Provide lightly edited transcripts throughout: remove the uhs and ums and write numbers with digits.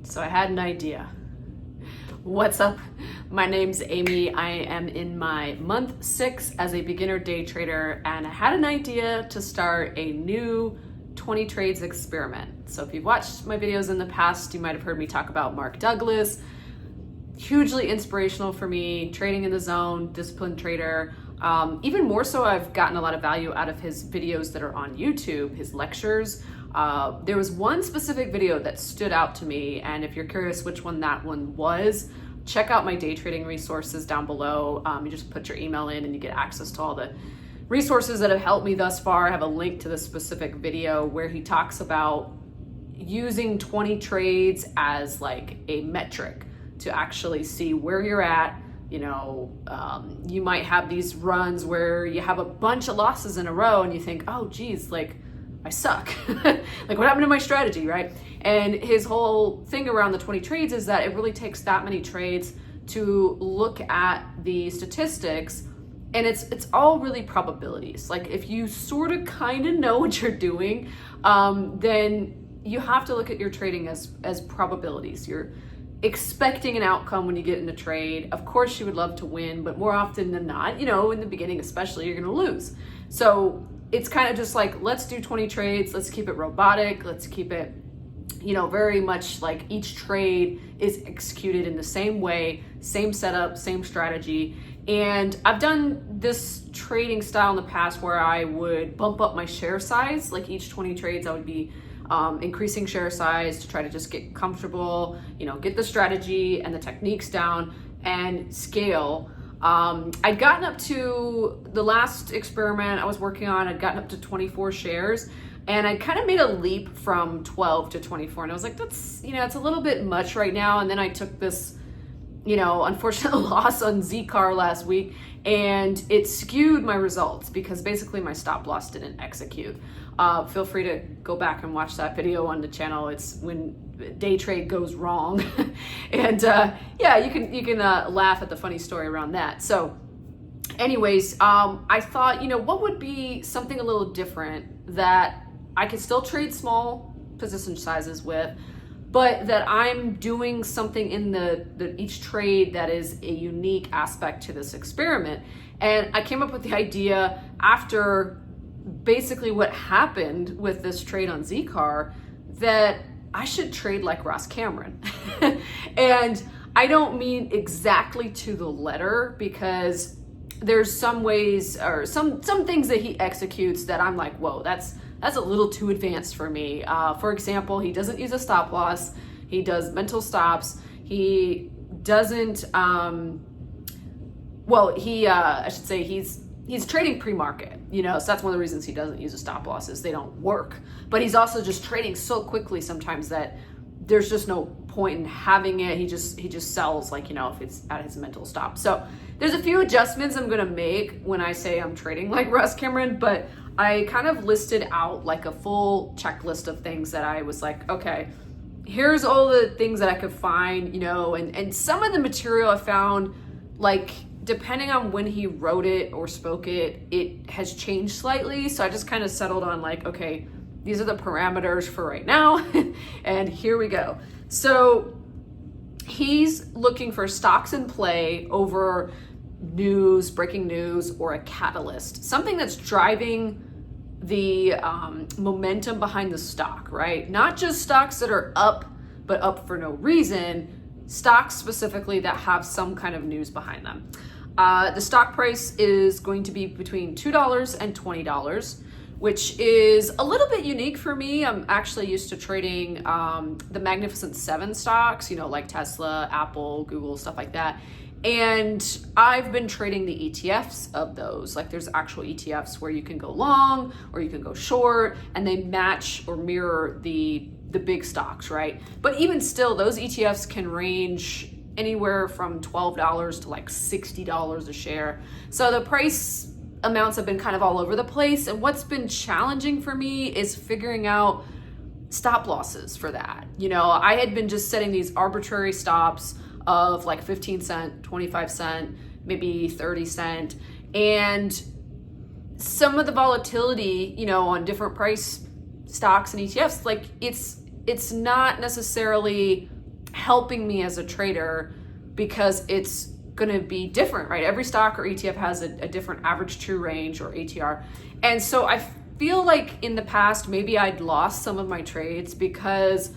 So I had an idea. What's up? My name's Amy. I am in my month 6 as a beginner day trader, and I had an idea to start a new 20 trades experiment. So if you've watched my videos in the past, you might have heard me talk about Mark Douglas. Hugely inspirational for me, trading in the zone, disciplined trader. Even more so, I've gotten a lot of value out of his videos that are on YouTube, his lectures. There was one specific video that stood out to me, and if you're curious which one that one was, check out my day trading resources down below. You just put your email in and you get access to all the resources that have helped me thus far. I have a link to this specific video where he talks about using 20 trades as like a metric to actually see where you're at. You know, you might have these runs where you have a bunch of losses in a row and you think, oh geez, like I suck. Like what happened to my strategy, right? And his whole thing around the 20 trades is that it really takes that many trades to look at the statistics, and it's all really probabilities. Like if you sort of kind of know what you're doing, then you have to look at your trading as probabilities. You're expecting an outcome when you get in a trade. Of course you would love to win, but more often than not, you know, in the beginning especially, you're going to lose. So it's kind of just like, let's do 20 trades. Let's keep it robotic. Let's keep it, you know, very much like each trade is executed in the same way, same setup, same strategy. And I've done this trading style in the past where I would bump up my share size. Like each 20 trades, I would be increasing share size to try to just get comfortable, you know, get the strategy and the techniques down and scale. I'd gotten up to the last experiment I was working on, I'd gotten up to 24 shares, and I kind of made a leap from 12 to 24. And I was like, that's, you know, it's a little bit much right now. And then I took this, you know, unfortunate loss on Zcar last week, and it skewed my results because basically my stop loss didn't execute. Feel free to go back and watch that video on the channel. It's when day trade goes wrong. And yeah, you can laugh at the funny story around that. So anyways, I thought, you know, what would be something a little different that I could still trade small position sizes with, but that I'm doing something in the each trade that is a unique aspect to this experiment. And I came up with the idea after basically what happened with this trade on Zcar, that I should trade like Ross Cameron. And I don't mean exactly to the letter, because there's some ways or some things that he executes that I'm like, whoa, that's a little too advanced for me. For example, he doesn't use a stop loss. He does mental stops. He doesn't, I should say he's trading pre-market, you know, so that's one of the reasons he doesn't use a stop loss, is they don't work. But he's also just trading so quickly sometimes that there's just no point in having it. He just sells, like, you know, if it's at his mental stop. So there's a few adjustments I'm gonna make when I say I'm trading like Russ Cameron, but I kind of listed out like a full checklist of things that I was like, okay, here's all the things that I could find, you know, and some of the material I found, like, depending on when he wrote it or spoke it, it has changed slightly. So I just kind of settled on like, okay, these are the parameters for right now. And here we go. So he's looking for stocks in play over news, breaking news, or a catalyst, something that's driving the momentum behind the stock, right? Not just stocks that are up, but up for no reason, stocks specifically that have some kind of news behind them. The stock price is going to be between $2 and $20, which is a little bit unique for me. I'm actually used to trading the Magnificent Seven stocks, you know, like Tesla, Apple, Google, stuff like that. And I've been trading the ETFs of those. Like there's actual ETFs where you can go long or you can go short, and they match or mirror the big stocks, right? But even still, those ETFs can range anywhere from $12 to like $60 a share. So the price amounts have been kind of all over the place. And what's been challenging for me is figuring out stop losses for that. You know, I had been just setting these arbitrary stops of like 15 cent, 25 cent, maybe 30 cent. And some of the volatility, you know, on different price stocks and ETFs, like it's not necessarily helping me as a trader because it's going to be different, right? Every stock or ETF has a different average true range or ATR. And so I feel like in the past, maybe I'd lost some of my trades because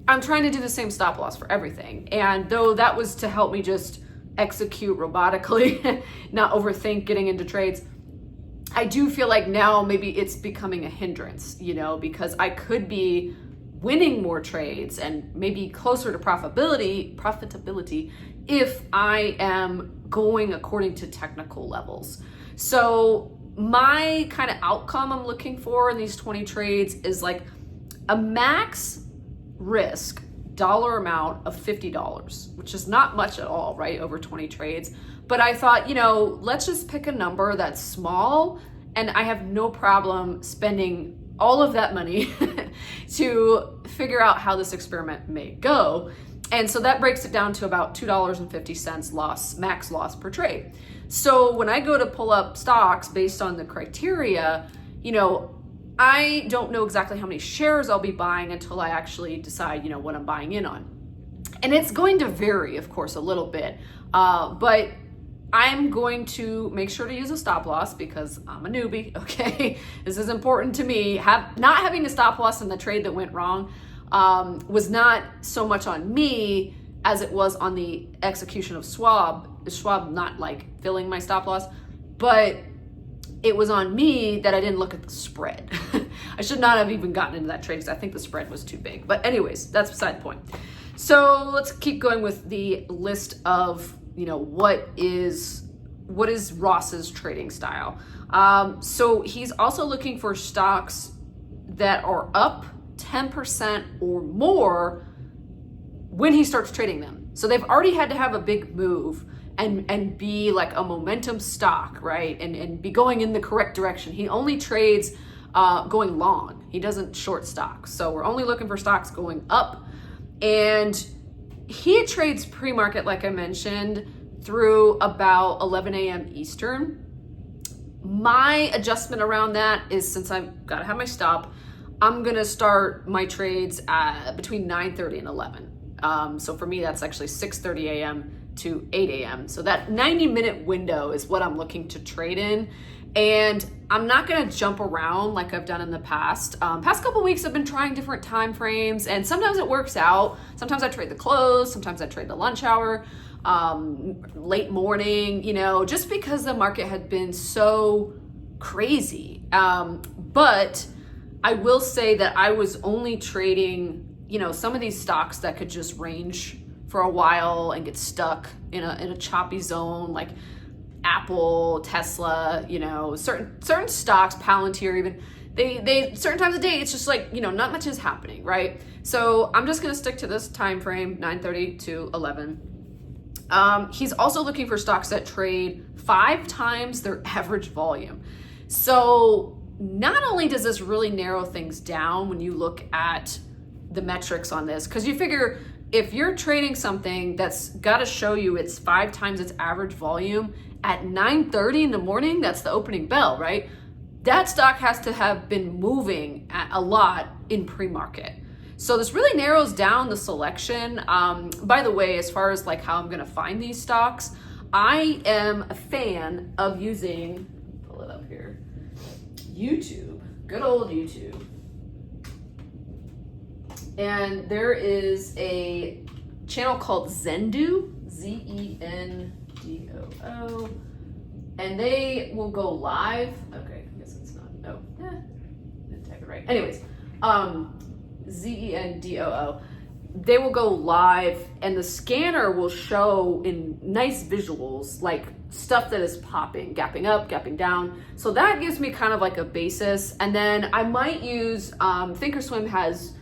I'm trying to do the same stop loss for everything. And though that was to help me just execute robotically, not overthink getting into trades, I do feel like now maybe it's becoming a hindrance, because I could be winning more trades and maybe closer to profitability if I am going according to technical levels. So my kind of outcome I'm looking for in these 20 trades is like a max risk dollar amount of $50, which is not much at all, right? Over 20 trades. But I thought, let's just pick a number that's small and I have no problem spending all of that money to figure out how this experiment may go. And so that breaks it down to about $2.50 max loss per trade. So when I go to pull up stocks based on the criteria, I don't know exactly how many shares I'll be buying until I actually decide, what I'm buying in on. And it's going to vary, of course, a little bit, but I'm going to make sure to use a stop loss because I'm a newbie, okay? This is important to me. Not having a stop loss in the trade that went wrong was not so much on me as it was on the execution of Schwab. Schwab not like filling my stop loss, but it was on me that I didn't look at the spread. I should not have even gotten into that trade because I think the spread was too big. But anyways, that's beside the point. So let's keep going with the list of what is Ross's trading style. So he's also looking for stocks that are up 10% or more when he starts trading them. So they've already had to have a big move and be like a momentum stock, right? And be going in the correct direction. He only trades going long. He doesn't short stocks. So we're only looking for stocks going up. And he trades pre-market, like I mentioned, through about 11 a.m. Eastern. My adjustment around that is, since I've got to have my stop, I'm going to start my trades between 9:30 and 11. So for me, that's actually 6:30 a.m. to 8 a.m. So that 90-minute window is what I'm looking to trade in. And I'm not going to jump around like I've done in the past. Past couple weeks, I've been trying different time frames, and sometimes it works out. Sometimes I trade the close, sometimes I trade the lunch hour, late morning, just because the market had been so crazy. But I will say that I was only trading, some of these stocks that could just range for a while and get stuck in a choppy zone, like Apple, Tesla, certain stocks, Palantir even, they certain times of day, it's just like, not much is happening, right? So I'm just going to stick to this time frame, 9:30 to 11. He's also looking for stocks that trade 5 times their average volume. So not only does this really narrow things down when you look at the metrics on this, because you figure if you're trading something that's got to show you it's 5 times its average volume at 9:30 in the morning, that's the opening bell, right? That stock has to have been moving a lot in pre-market. So this really narrows down the selection. By the way, as far as like how I'm going to find these stocks, I am a fan of using, pull it up here, YouTube, good old YouTube. And there is a channel called Zendoo, Zendoo, and they will go live. Okay, I guess it's not. Oh, didn't type it right. Anyways, Zendoo. They will go live, and the scanner will show in nice visuals like stuff that is popping, gapping up, gapping down. So that gives me kind of like a basis. And then I might use Thinkorswim has,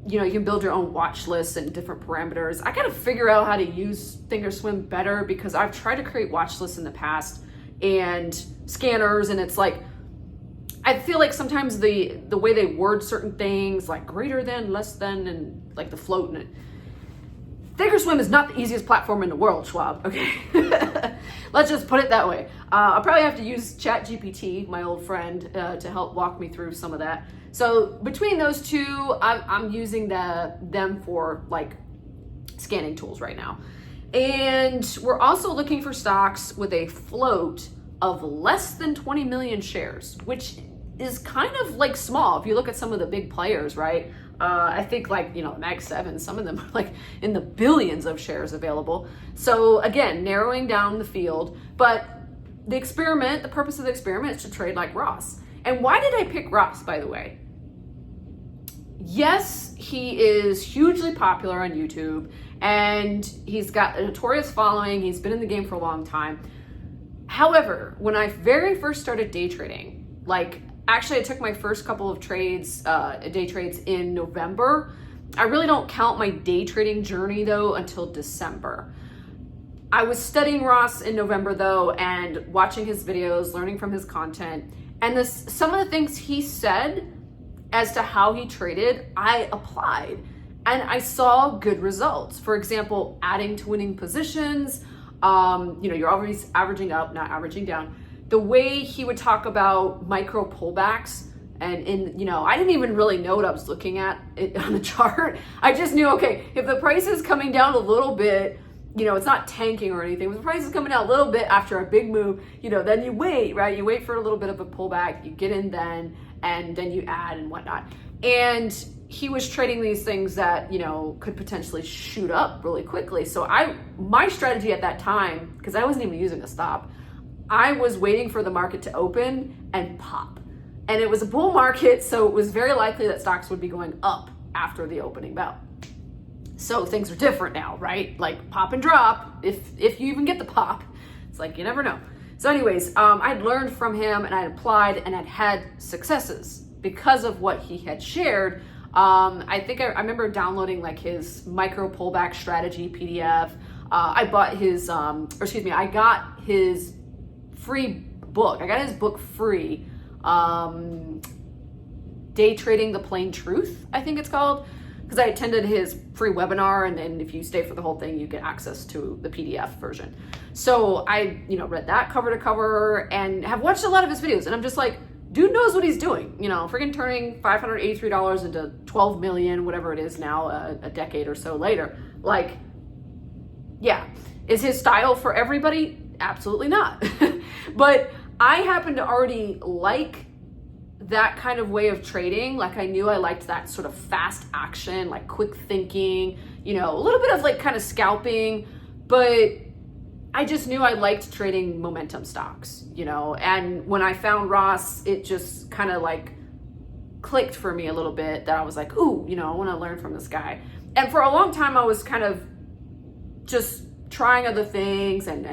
you can build your own watch lists and different parameters. I gotta figure out how to use Thinkorswim better because I've tried to create watch lists in the past and scanners, and it's like, I feel like sometimes the way they word certain things, like greater than, less than, and like the float in it. Thinkorswim is not the easiest platform in the world, Schwab, okay? Let's just put it that way. I'll probably have to use ChatGPT, my old friend, to help walk me through some of that. So between those two, I'm using them for like scanning tools right now. And we're also looking for stocks with a float of less than 20 million shares, which is kind of like small if you look at some of the big players, right? I think like, Mag 7, some of them are like in the billions of shares available. So again, narrowing down the field, but the purpose of the experiment is to trade like Ross. And why did I pick Ross, by the way? Yes, he is hugely popular on YouTube and he's got a notorious following. He's been in the game for a long time. However, when I very first started day trading, actually I took my first couple of day trades in November. I really don't count my day trading journey though until December. I was studying Ross in November though and watching his videos, learning from his content, and some of the things he said as to how he traded, I applied and I saw good results. For example, adding to winning positions, you're always averaging up, not averaging down. The way he would talk about micro pullbacks, and I didn't even really know what I was looking at on the chart. I just knew, okay, if the price is coming down a little bit, it's not tanking or anything. If the price is coming down a little bit after a big move, then you wait, right? You wait for a little bit of a pullback, you get in then, and then you add and whatnot. And he was trading these things that, could potentially shoot up really quickly. So my strategy at that time, because I wasn't even using a stop, I was waiting for the market to open and pop. And it was a bull market, so it was very likely that stocks would be going up after the opening bell. So things are different now, right? Like pop and drop, if you even get the pop. It's like, you never know. So anyways, I'd learned from him and I applied and I'd had successes because of what he had shared. I think I remember downloading like his micro pullback strategy PDF. I got his free book. I got his book free. Day Trading the Plain Truth, I think it's called, because I attended his free webinar, and then if you stay for the whole thing, you get access to the PDF version. So I, read that cover to cover and have watched a lot of his videos, and I'm just like, dude knows what he's doing. Freaking turning $583 into 12 million, whatever it is now, a decade or so later. Like, yeah, is his style for everybody? Absolutely not. But I happen to already like that kind of way of trading. Like I knew I liked that sort of fast action, like quick thinking, a little bit of like kind of scalping, but I just knew I liked trading momentum stocks, and when I found Ross, it just kind of like clicked for me a little bit that I was like, ooh, I want to learn from this guy. And for a long time, I was kind of just trying other things and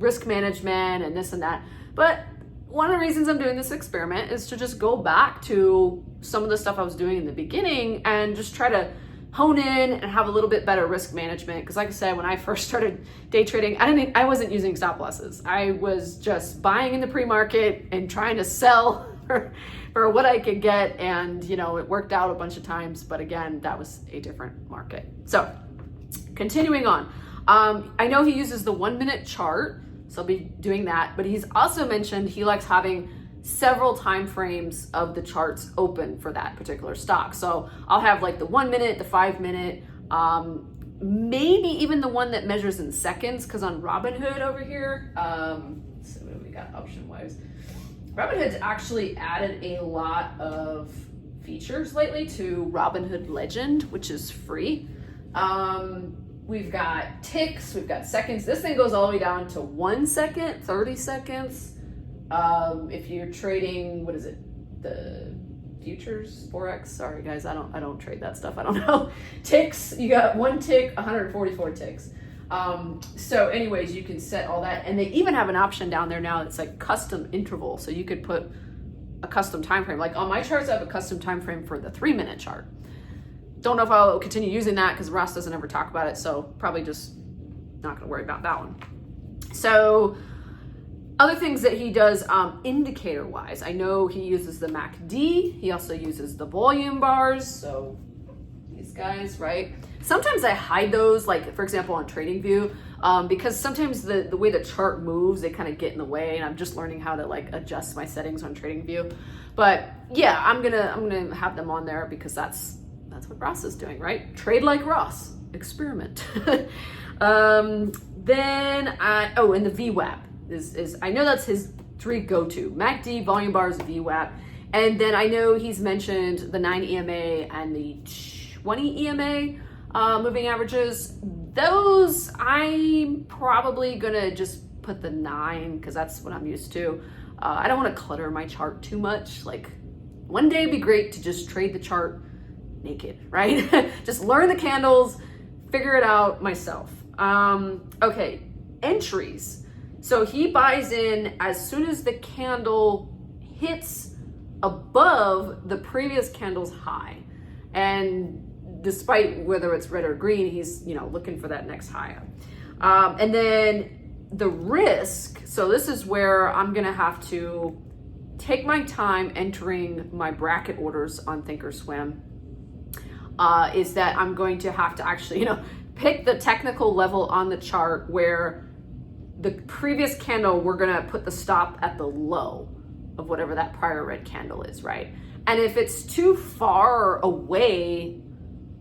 risk management and this and that. But one of the reasons I'm doing this experiment is to just go back to some of the stuff I was doing in the beginning and just try to hone in and have a little bit better risk management. Because like I said, when I first started day trading, I wasn't using stop losses. I was just buying in the pre-market and trying to sell for what I could get. And, it worked out a bunch of times. But again, that was a different market. So continuing on, I know he uses the 1 minute chart. So I'll be doing that, but he's also mentioned he likes having several time frames of the charts open for that particular stock. So I'll have like the 1 minute, the 5 minute, maybe even the one that measures in seconds, because on Robinhood over here, so what do we got option wise? Robinhood's actually added a lot of features lately to Robinhood Legend, which is free. We've got ticks, we've got seconds. This thing goes all the way down to 1 second, 30 seconds. If you're trading, what is it? The futures, Forex? Sorry guys, I don't trade that stuff. I don't know. Ticks, you got 1 tick, 144 ticks. So anyways, you can set all that. And they even have an option down there now that's like custom interval. So you could put a custom time frame. Like on my charts, I have a custom time frame for the 3 minute chart. Don't know if I'll continue using that because Ross doesn't ever talk about it, so probably just not gonna worry about that one. So other things that he does indicator wise, I know he uses the MACD, he also uses the volume bars, so these guys, right? Sometimes I hide those, like for example on TradingView, because sometimes the way the chart moves, they kind of get in the way, and I'm just learning how to like adjust my settings on TradingView. But yeah, I'm gonna have them on there because that's what Ross is doing, right? Trade like Ross. experiment. Then and the VWAP is I know that's his 3 go-to: MACD, volume bars, VWAP. And then I know he's mentioned the 9 EMA and the 20 EMA moving averages. Those I'm probably gonna just put the 9 because that's what I'm used to. I don't want to clutter my chart too much. Like, one day it'd be great to just trade the chart naked, right? Just learn the candles, figure it out myself. Okay, entries. So he buys in as soon as the candle hits above the previous candle's high. And despite whether it's red or green, he's, looking for that next high. And then the risk, so this is where I'm gonna have to take my time entering my bracket orders on Thinkorswim, is that I'm going to have to actually, pick the technical level on the chart where the previous candle, we're gonna put the stop at the low of whatever that prior red candle is, right? And if it's too far away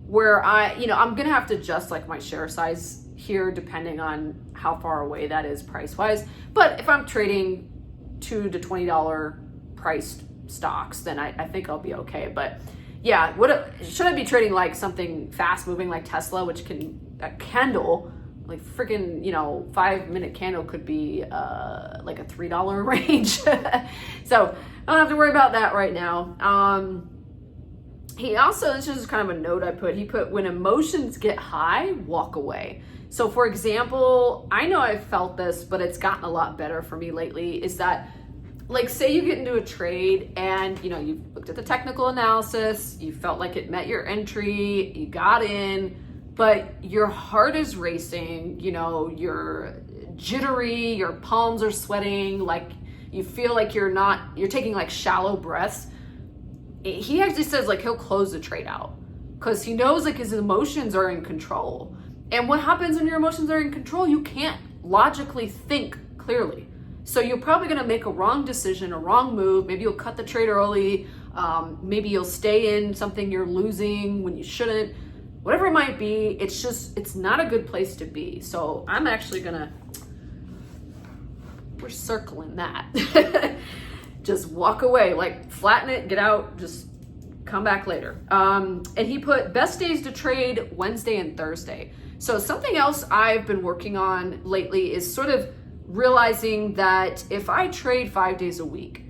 where I'm gonna have to adjust like my share size here depending on how far away that is price-wise. But if I'm trading $2 to $20 priced stocks, then I think I'll be okay. But yeah, should I be trading like something fast moving like Tesla, which a candle, like freaking, 5-minute candle could be like a $3 range. So I don't have to worry about that right now. He also, this is kind of a note he put, when emotions get high, walk away. So for example, I know I've felt this, but it's gotten a lot better for me lately, is that, like, say you get into a trade and, you looked at the technical analysis, you felt like it met your entry, you got in, but your heart is racing, you're jittery, your palms are sweating, like you feel like you're taking like shallow breaths. He actually says like he'll close the trade out because he knows like his emotions are in control. And what happens when your emotions are in control? You can't logically think clearly. So you're probably going to make a wrong decision, a wrong move. Maybe you'll cut the trade early. Maybe you'll stay in something you're losing when you shouldn't. Whatever it might be, it's not a good place to be. So I'm actually we're circling that. Just walk away, like flatten it, get out, just come back later. And he put best days to trade Wednesday and Thursday. So something else I've been working on lately is sort of realizing that if I trade 5 days a week,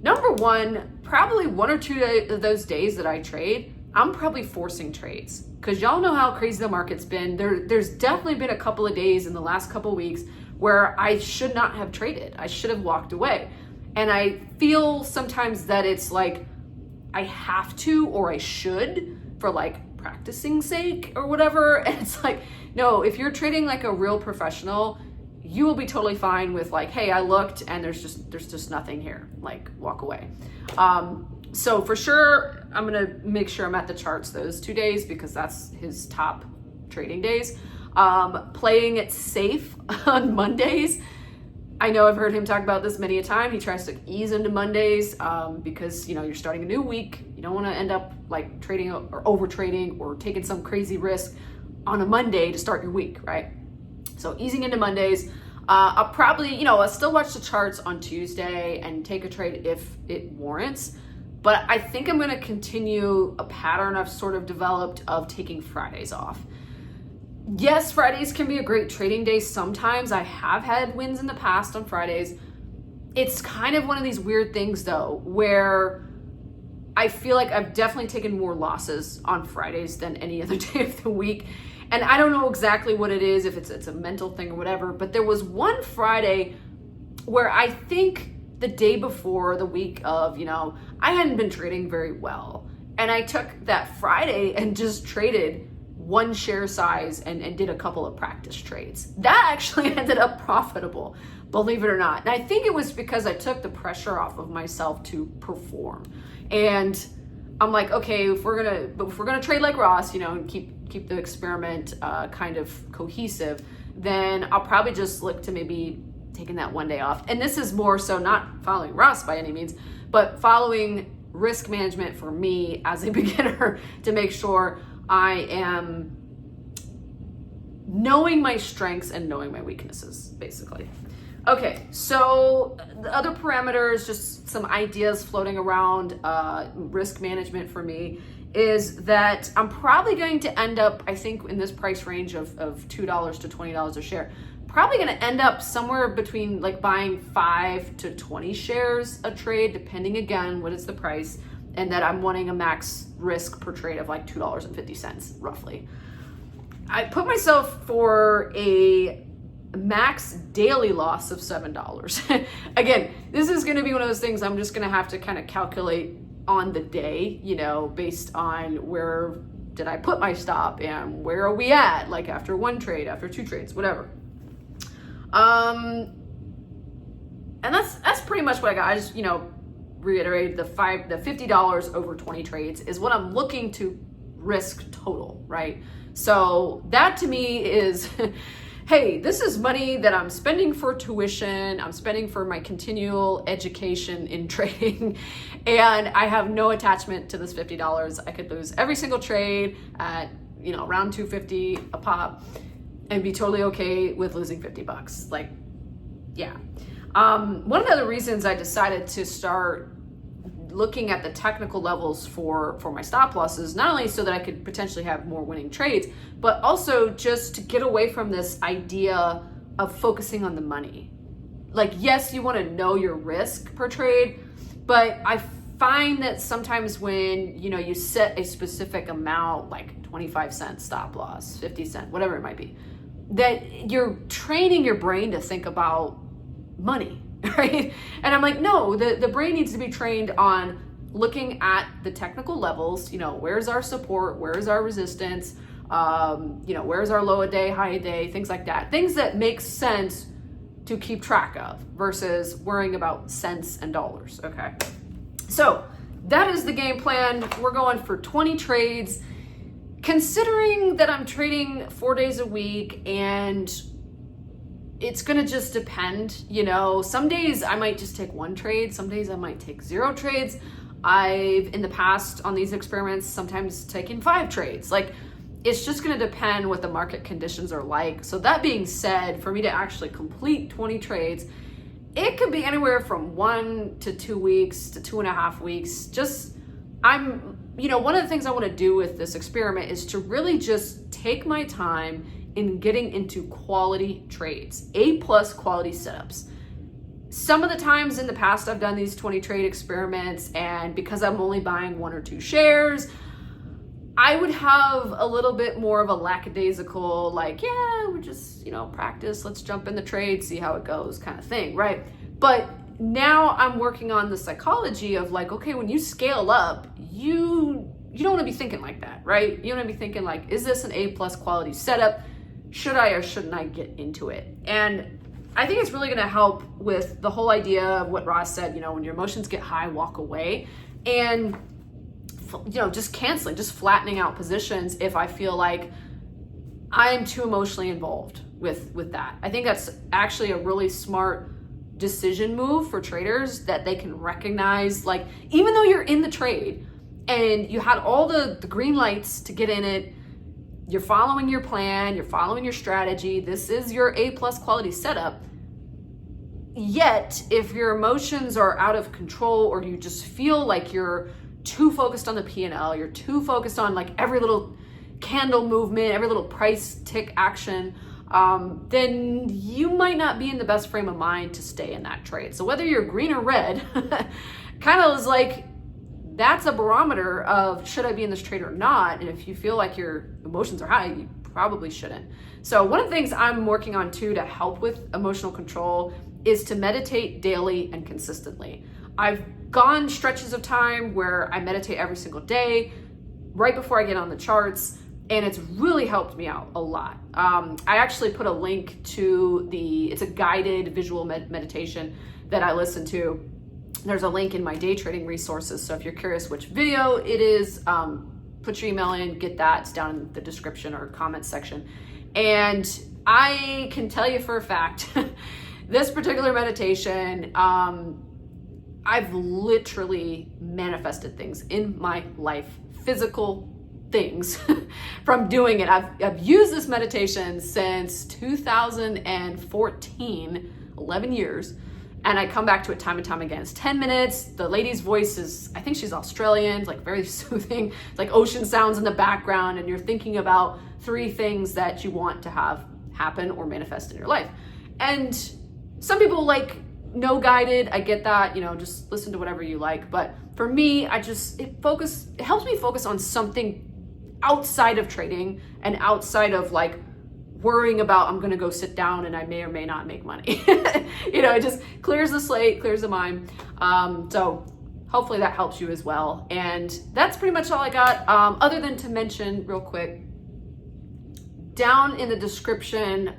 number one, probably 1 or 2 of those days that I trade, I'm probably forcing trades because y'all know how crazy the market's been. There's definitely been a couple of days in the last couple of weeks where I should not have traded. I should have walked away. And I feel sometimes that it's like I have to or I should for like practicing sake or whatever. And it's like, no, if you're trading like a real professional, you will be totally fine with like, hey, I looked and there's just nothing here, like walk away. So for sure, I'm gonna make sure I'm at the charts those 2 days because that's his top trading days. Playing it safe on Mondays. I know I've heard him talk about this many a time. He tries to ease into Mondays because you're starting a new week. You don't want to end up like trading or over trading or taking some crazy risk on a Monday to start your week, right? So easing into Mondays. I'll probably, I'll still watch the charts on Tuesday and take a trade if it warrants. But I think I'm going to continue a pattern I've sort of developed of taking Fridays off. Yes, Fridays can be a great trading day sometimes. I have had wins in the past on Fridays. It's kind of one of these weird things though, where I feel like I've definitely taken more losses on Fridays than any other day of the week. And I don't know exactly what it is, if it's a mental thing or whatever, but there was one Friday where I think the day before the week of, I hadn't been trading very well. And I took that Friday and just traded one share size and did a couple of practice trades. That actually ended up profitable, believe it or not. And I think it was because I took the pressure off of myself to perform. And I'm like, okay, if we're gonna trade like Ross, and keep the experiment kind of cohesive, then I'll probably just look to maybe taking that one day off. And this is more so not following Ross by any means, but following risk management for me as a beginner to make sure I am knowing my strengths and knowing my weaknesses, basically. Okay, so the other parameters, just some ideas floating around risk management for me, is that I'm probably going to end up, I think, in this price range of $2 to $20 a share, probably going to end up somewhere between like buying 5 to 20 shares a trade, depending again what is the price, and that I'm wanting a max risk per trade of like $2.50 roughly. I put myself for a max daily loss of $7. Again, this is going to be one of those things I'm just going to have to kind of calculate on the day, you know, based on where did I put my stop and where are we at, like after one trade, after two trades, whatever. And that's pretty much what I got. I just, you know, reiterated the $50 over 20 trades is what I'm looking to risk total, right? So that to me is, hey, this is money that I'm spending for tuition, I'm spending for my continual education in trading, and I have no attachment to this $50. I could lose every single trade at, you know, around $2.50 a pop and be totally okay with losing $50. Like, yeah. One of the other reasons I decided to start looking at the technical levels for my stop losses, not only so that I could potentially have more winning trades, but also just to get away from this idea of focusing on the money. Like, yes, you want to know your risk per trade, but I find that sometimes when, you know, you set a specific amount, like 25 cents stop loss, 50 cents, whatever it might be, that you're training your brain to think about money. Right? And I'm like, no, the brain needs to be trained on looking at the technical levels, you know, where's our support, where's our resistance, you know, where's our low a day, high a day, things like that. Things that make sense to keep track of versus worrying about cents and dollars, okay? So that is the game plan. We're going for 20 trades. Considering that I'm trading 4 days a week and it's gonna just depend, you know, some days I might just take one trade, some days I might take 0 trades. I've, in the past on these experiments, sometimes taken 5 trades. Like, it's just gonna depend what the market conditions are like. So that being said, for me to actually complete 20 trades, it could be anywhere from 1 to 2 weeks to 2.5 weeks. Just, you know, one of the things I wanna do with this experiment is to really just take my time in getting into quality trades, A+ quality setups. Some of the times in the past I've done these 20 trade experiments, and because I'm only buying 1 or 2 shares, I would have a little bit more of a lackadaisical, like, yeah, we're just, you know, practice, let's jump in the trade, see how it goes kind of thing, right? But now I'm working on the psychology of like, okay, when you scale up, you don't want to be thinking like that, right? You want to be thinking like, is this an A+ quality setup? Should I or shouldn't I get into it? And I think it's really going to help with the whole idea of what Ross said, you know, when your emotions get high, walk away, and, you know, just canceling, just flattening out positions if I feel like I'm too emotionally involved with that. I think that's actually a really smart decision move for traders, that they can recognize, like, even though you're in the trade and you had all the green lights to get in it, you're following your plan, you're following your strategy, this is your A+ quality setup. Yet, if your emotions are out of control, or you just feel like you're too focused on the P&L, you're too focused on like every little candle movement, every little price tick action, then you might not be in the best frame of mind to stay in that trade. So whether you're green or red, kind of is like, that's a barometer of should I be in this trade or not? And if you feel like your emotions are high, you probably shouldn't. So one of the things I'm working on too to help with emotional control is to meditate daily and consistently. I've gone stretches of time where I meditate every single day, right before I get on the charts, and it's really helped me out a lot. I actually put a link to it's a guided visual meditation that I listen to. There's a link in my day trading resources. So if you're curious which video it is, put your email in, get that. It's down in the description or comment section. And I can tell you for a fact, this particular meditation, I've literally manifested things in my life, physical things from doing it. I've used this meditation since 2014, 11 years. And I come back to it time and time again. It's 10 minutes. The lady's voice is, I think she's Australian, like very soothing. It's like ocean sounds in the background, and you're thinking about 3 things that you want to have happen or manifest in your life. And some people like no guided. I get that, just listen to whatever you like. But for me, it helps me focus on something outside of trading and outside of like worrying about I'm gonna go sit down and I may or may not make money. It just clears the slate, clears the mind. So hopefully that helps you as well. And that's pretty much all I got. Other than to mention real quick, down in the description,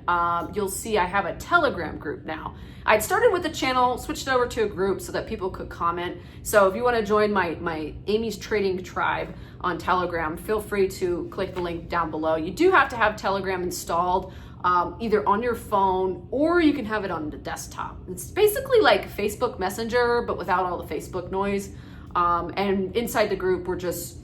you'll see I have a Telegram group now. I'd started with the channel, switched over to a group so that people could comment. So if you want to join my Amy's Trading Tribe on Telegram, feel free to click the link down below. You do have to have Telegram installed either on your phone or you can have it on the desktop. It's basically like Facebook Messenger, but without all the Facebook noise. And inside the group, we're just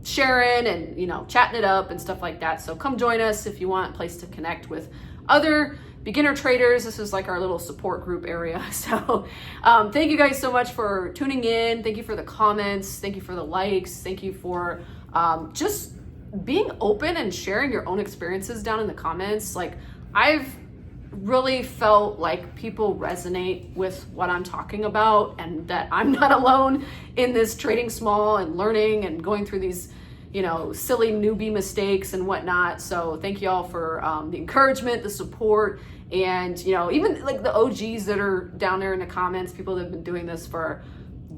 sharing and chatting it up and stuff like that. So come join us if you want a place to connect with other beginner traders. This is like our little support group area. So thank you guys so much for tuning in. Thank you for the comments. Thank you for the likes. Thank you for just being open and sharing your own experiences down in the comments. Like, I've really felt like people resonate with what I'm talking about, and that I'm not alone in this trading small and learning and going through these silly newbie mistakes and whatnot. So thank you all for the encouragement, the support, and even like the OGs that are down there in the comments, people that have been doing this for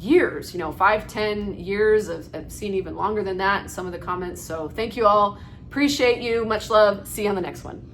years, 5-10 years. I've seen even longer than that in some of the comments. So thank you all, appreciate you, much love, see you on the next one.